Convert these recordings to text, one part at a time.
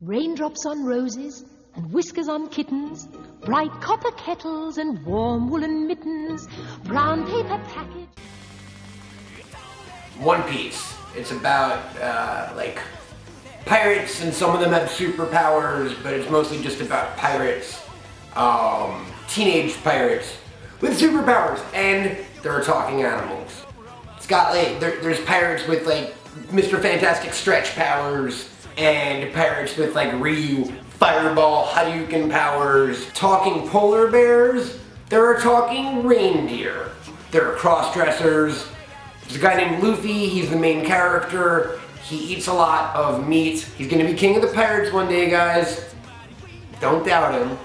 Raindrops on roses and whiskers on kittens, bright copper kettles and warm woolen mittens, brown paper package. One Piece. It's about like pirates, and some of them have superpowers, but it's mostly just about pirates, teenage pirates with superpowers, and there are talking animals. It's got like there's pirates with like Mr. Fantastic stretch powers, and pirates with like Ryu fireball Hadouken powers, talking polar bears. There are talking reindeer. There are cross-dressers. There's a guy named Luffy. He's the main character. He eats a lot of meat. He's gonna be king of the pirates one day, guys. Don't doubt him.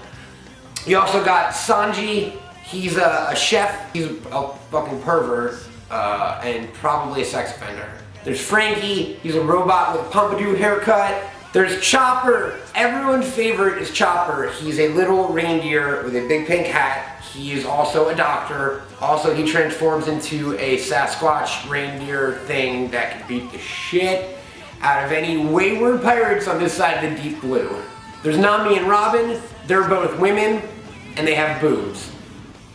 You also got Sanji. He's a chef. He's a fucking pervert and probably a sex offender. There's Frankie. He's a robot with a pompadour haircut. There's Chopper. Everyone's favorite is Chopper. He's a little reindeer with a big pink hat. He is also a doctor. Also, he transforms into a Sasquatch reindeer thing that can beat the shit out of any wayward pirates on this side of the deep blue. There's Nami and Robin. They're both women, and they have boobs.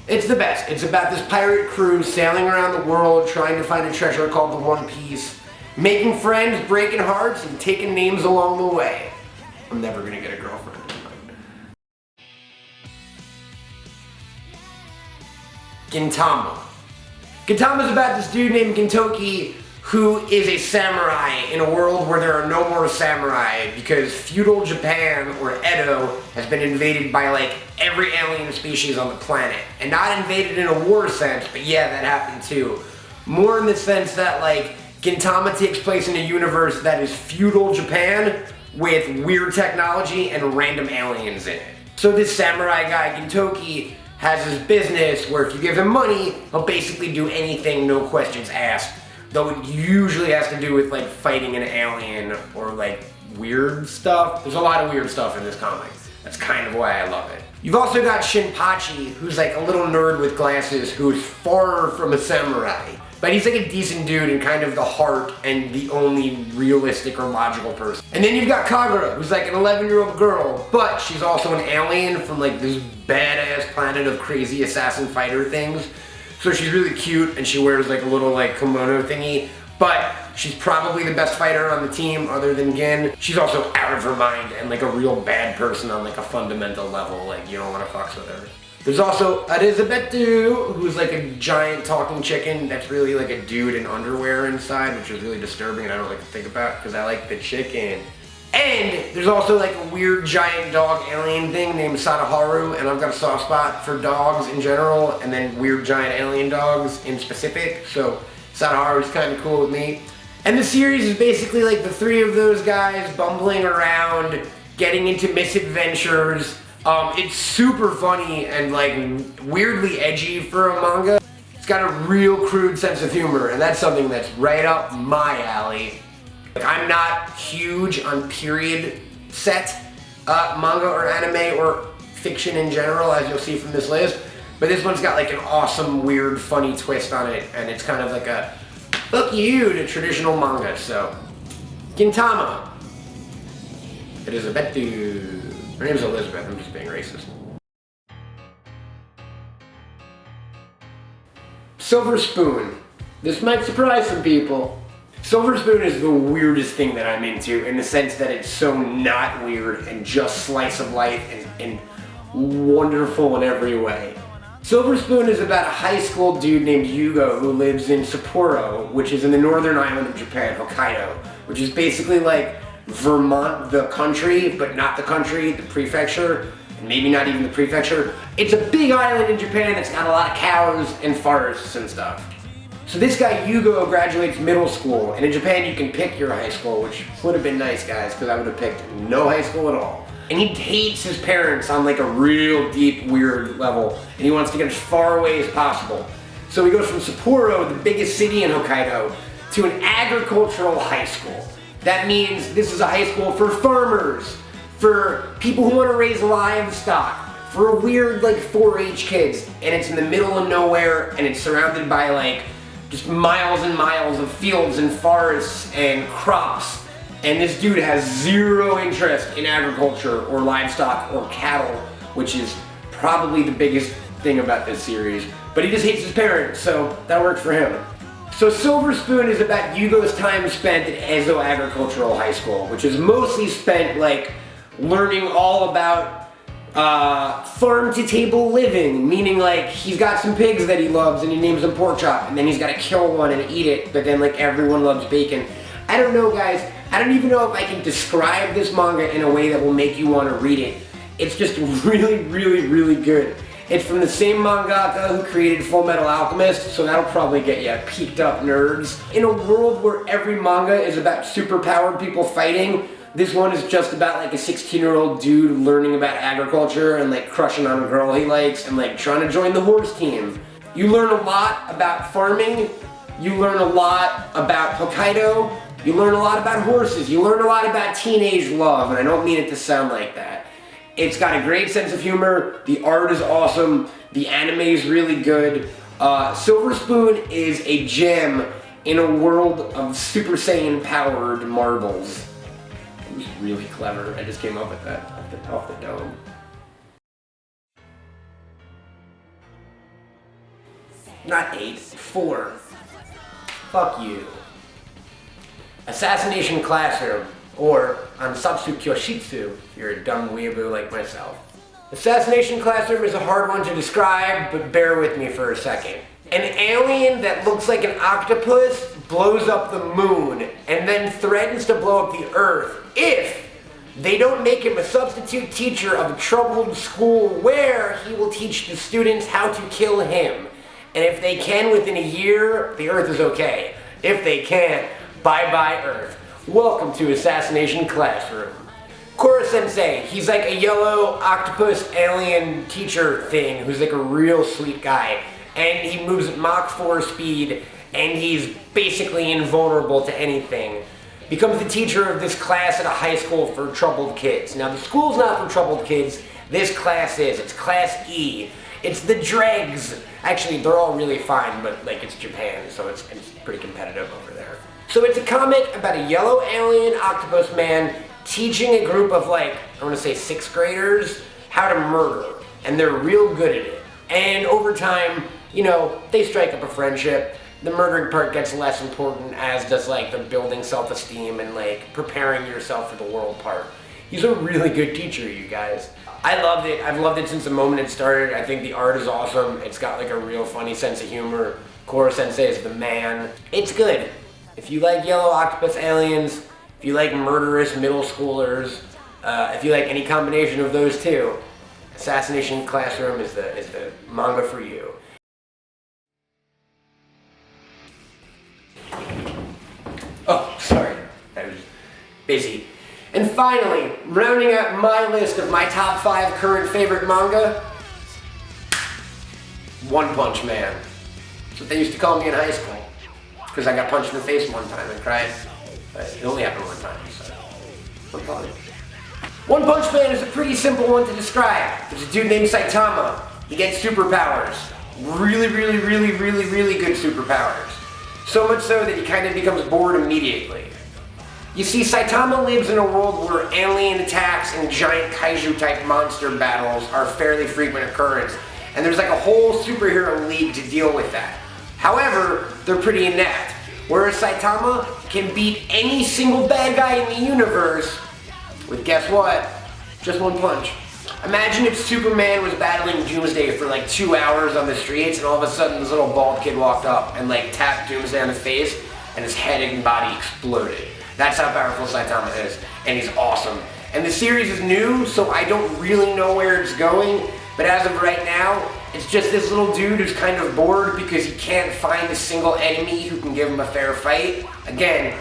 It's the best. It's about this pirate crew sailing around the world trying to find a treasure called the One Piece, making friends, breaking hearts, and taking names along the way. I'm never gonna get a girlfriend. Gintama. Gintama is about this dude named Gintoki who is a samurai in a world where there are no more samurai because feudal Japan, or Edo, has been invaded by like every alien species on the planet. And not invaded in a war sense, but yeah, that happened too. More in the sense that like Gintama takes place in a universe that is feudal Japan with weird technology and random aliens in it. So this samurai guy, Gintoki, has his business where if you give him money, he'll basically do anything, no questions asked. Though it usually has to do with like fighting an alien or like weird stuff. There's a lot of weird stuff in this comic. That's kind of why I love it. You've also got Shinpachi, who's like a little nerd with glasses who's far from a samurai. But he's like a decent dude and kind of the heart and the only realistic or logical person. And then you've got Kagura, who's like an 11-year-old girl, but she's also an alien from like this badass planet of crazy assassin fighter things. So she's really cute and she wears like a little like kimono thingy, but she's probably the best fighter on the team other than Gin. She's also out of her mind and like a real bad person on like a fundamental level, like you don't want to fuck with her. There's also Arizabetu, who's like a giant talking chicken that's really like a dude in underwear inside, which is really disturbing and I don't like to think about because I like the chicken. And there's also like a weird giant dog alien thing named Sadaharu, and I've got a soft spot for dogs in general and then weird giant alien dogs in specific, so Sadaharu's kind of cool with me. And the series is basically like the three of those guys bumbling around, getting into misadventures. It's super funny and like weirdly edgy for a manga. It's got a real crude sense of humor, and that's something that's right up my alley. I'm not huge on period set manga or anime or fiction in general, as you'll see from this list, but this one's got like an awesome, weird, funny twist on it, and it's kind of like a fuck you to traditional manga. So, Gintama. Arizabetu. Her name's Elizabeth, I'm just being racist. Silver Spoon. This might surprise some people. Silver Spoon is the weirdest thing that I'm into in the sense that it's so not weird and just slice of life and wonderful in every way. Silver Spoon is about a high school dude named Yugo who lives in Sapporo, which is in the northern island of Japan, Hokkaido, which is basically like Vermont, the country, but not the country, the prefecture, and maybe not even the prefecture. It's a big island in Japan that's got a lot of cows and forests and stuff. So this guy Yugo graduates middle school, and in Japan you can pick your high school, which would have been nice, guys, because I would have picked no high school at all. And he hates his parents on like a real deep, weird level, and he wants to get as far away as possible. So he goes from Sapporo, the biggest city in Hokkaido, to an agricultural high school. That means this is a high school for farmers, for people who want to raise livestock, for weird like 4-H kids, and it's in the middle of nowhere, and it's surrounded by like just miles and miles of fields and forests and crops And this dude has zero interest in agriculture or livestock or cattle, which is probably the biggest thing about this series. But he just hates his parents, so that works for him. So Silver Spoon is about Yugo's time spent at Ezo Agricultural High School, which is mostly spent like learning all about farm-to-table living, meaning like he's got some pigs that he loves and he names them pork chop, and then he's got to kill one and eat it, but then like everyone loves bacon. I don't know, guys. I don't even know if I can describe this manga in a way that will make you want to read it. It's just really, really, really good. It's from the same mangaka who created Full Metal Alchemist, so that'll probably get you peaked up nerds. In a world where every manga is about superpowered people fighting, this one is just about like a 16-year-old dude learning about agriculture and like crushing on a girl he likes and like trying to join the horse team. You learn a lot about farming, you learn a lot about Hokkaido, you learn a lot about horses, you learn a lot about teenage love, and I don't mean it to sound like that. It's got a great sense of humor, the art is awesome, the anime is really good. Silver Spoon is a gem in a world of Super Saiyan powered marbles. It was really clever. I just came up with that off the dome. Not 8, 4. Fuck you. Assassination Classroom, or Ansatsu Kyoshitsu, if you're a dumb weeaboo like myself. Assassination Classroom is a hard one to describe, but bear with me for a second. An alien that looks like an octopus blows up the moon and then threatens to blow up the Earth if they don't make him a substitute teacher of a troubled school where he will teach the students how to kill him. And if they can within a year, the Earth is okay. If they can't, bye-bye Earth. Welcome to Assassination Classroom. Koro Sensei, he's like a yellow octopus alien teacher thing who's like a real sweet guy. And he moves at Mach 4 speed, and he's basically invulnerable to anything. Becomes the teacher of this class at a high school for troubled kids. Now the school's not for troubled kids, this class is. It's Class E. It's the dregs. Actually, they're all really fine, but like it's Japan, so it's pretty competitive over there. So it's a comic about a yellow alien octopus man teaching a group of like, I want to say 6th graders, how to murder. And they're real good at it. And over time, you know, they strike up a friendship. The murdering part gets less important, as does like the building self-esteem and like preparing yourself for the world part. He's a really good teacher, you guys. I loved it. I've loved it since the moment it started. I think the art is awesome. It's got like a real funny sense of humor. Koro Sensei is the man. It's good. If you like yellow octopus aliens, if you like murderous middle schoolers, if you like any combination of those two, Assassination Classroom is the manga for you. Oh, sorry, I was busy. And finally, rounding out my list of my top 5 current favorite manga, One Punch Man. That's what they used to call me in high school, because I got punched in the face one time and cried. But it only happened one time, so no problem. One Punch Man is a pretty simple one to describe. There's a dude named Saitama. He gets superpowers. Really, really, really, really, really good superpowers. So much so that he kind of becomes bored immediately. You see, Saitama lives in a world where alien attacks and giant kaiju type monster battles are fairly frequent occurrence, and there's like a whole superhero league to deal with that. However, they're pretty inept, whereas Saitama can beat any single bad guy in the universe with, guess what? Just one punch. Imagine if Superman was battling Doomsday for like 2 hours on the streets, and all of a sudden this little bald kid walked up and like tapped Doomsday on the face, and his head and body exploded. That's how powerful Saitama is, and he's awesome. And the series is new, so I don't really know where it's going, but as of right now, it's just this little dude who's kind of bored because he can't find a single enemy who can give him a fair fight. Again,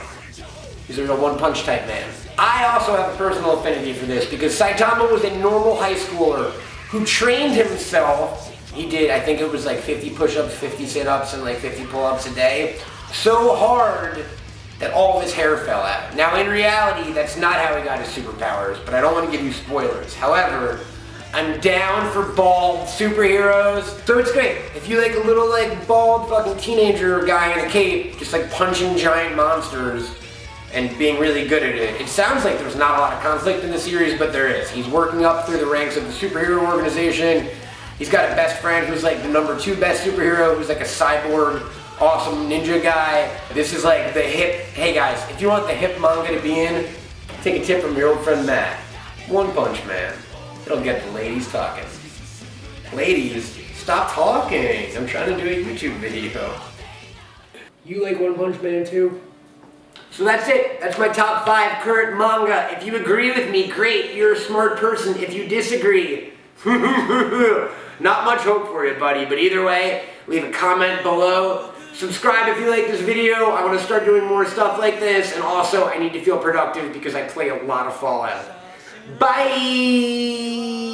he's a real one-punch type man. I also have a personal affinity for this because Saitama was a normal high schooler who trained himself. He did, I think it was like 50 push-ups, 50 sit-ups, and like 50 pull-ups a day, so hard that all of his hair fell out. Now in reality, that's not how he got his superpowers, but I don't want to give you spoilers. However, I'm down for bald superheroes, so it's great. If you like a little like bald fucking teenager guy in a cape, just like punching giant monsters, and being really good at it. It sounds like there's not a lot of conflict in the series, but there is. He's working up through the ranks of the superhero organization. He's got a best friend who's like the #2 best superhero, who's like a cyborg, awesome ninja guy. This is like the hip, hey guys, if you want the hip manga to be in, take a tip from your old friend Matt. One Punch Man. It'll get the ladies talking. Ladies, stop talking. I'm trying to do a YouTube video. You like One Punch Man too? So that's it. That's my top 5 current manga. If you agree with me, great. You're a smart person. If you disagree, not much hope for you, buddy. But either way, leave a comment below. Subscribe if you like this video. I want to start doing more stuff like this. And also, I need to feel productive because I play a lot of Fallout. Bye!